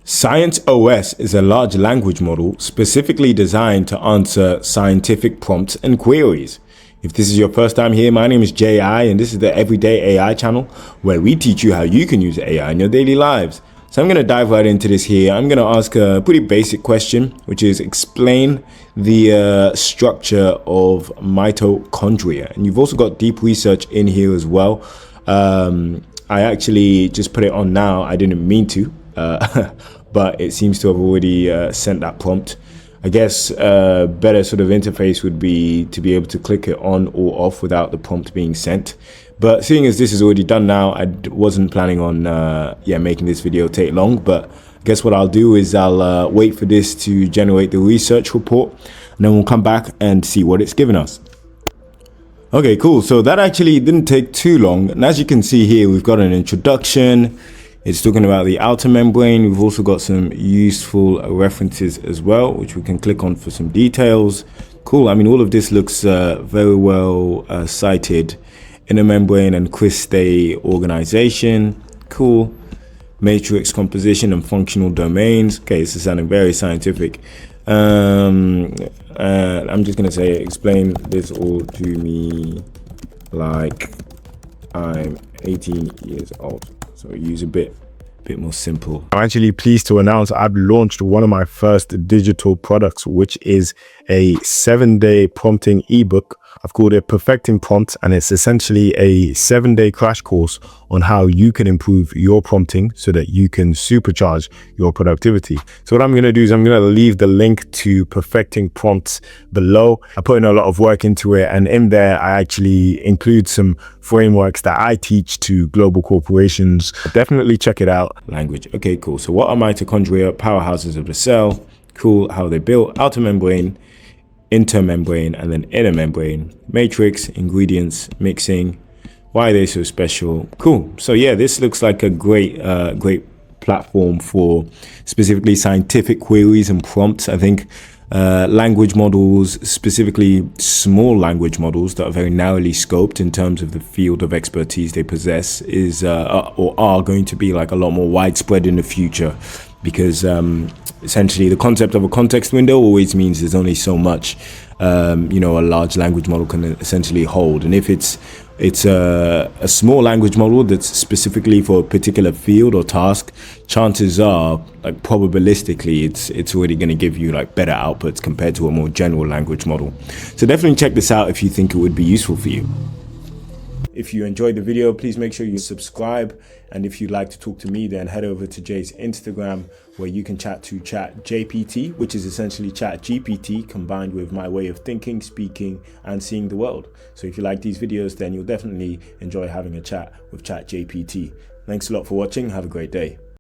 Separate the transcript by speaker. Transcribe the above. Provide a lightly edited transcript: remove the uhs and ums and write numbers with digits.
Speaker 1: Science OS is a large language model specifically designed to answer scientific prompts and queries. If this is your first time here, my name is J.I. and this is the Everyday AI channel where we teach you how you can use AI in your daily lives. So I'm going to dive right into this here. I'm going to ask a pretty basic question, which is explain the structure of mitochondria. And you've also got deep research in here as well. I actually just put it on now. I didn't mean to. But it seems to have already sent that prompt. I guess a better sort of interface would be to be able to click it on or off without the prompt being sent. But seeing as this is already done now, I wasn't planning on making this video take long. But I guess what I'll do is I'll wait for this to generate the research report, and then we'll come back and see what it's given us. Okay, cool. So that actually didn't take too long. And as you can see here, we've got an introduction. It's talking about the outer membrane. We've also got some useful references as well, which we can click on for some details. Cool. I mean, all of this looks very well cited. Inner membrane and cristae organization. Cool. Matrix composition and functional domains. Okay, this is sounding very scientific. I'm just going to say, explain this all to me like I'm 18 years old. So use a bit more simple. I'm actually pleased to announce I've launched one of my first digital products, which is a 7-day prompting ebook. I've called it Perfecting Prompts, and it's essentially a 7-day crash course on how you can improve your prompting so that you can supercharge your productivity. So what I'm going to do is I'm going to leave the link to Perfecting Prompts below. I put in a lot of work into it, and in there I actually include some frameworks that I teach to global corporations. Definitely check it out. Language. Okay, cool. So what are mitochondria? Powerhouses of the cell. Cool. How they built. Outer membrane, intermembrane, and then inner membrane. Matrix, ingredients, mixing. Why are they so special? Cool. So yeah, this looks like a great platform for specifically scientific queries and prompts. I think language models, specifically small language models that are very narrowly scoped in terms of the field of expertise they possess, is or are going to be like a lot more widespread in the future, because essentially the concept of a context window always means there's only so much a large language model can essentially hold. And if it's a small language model that's specifically for a particular field or task, chances are, like probabilistically, it's already going to give you like better outputs compared to a more general language model. So definitely check this out if you think it would be useful for you. If you enjoyed the video, please make sure you subscribe. And if you'd like to talk to me, then head over to Jay's Instagram, where you can chat to ChatJPT, which is essentially ChatGPT combined with my way of thinking, speaking, and seeing the world. So if you like these videos, then you'll definitely enjoy having a chat with ChatJPT. Thanks a lot for watching. Have a great day.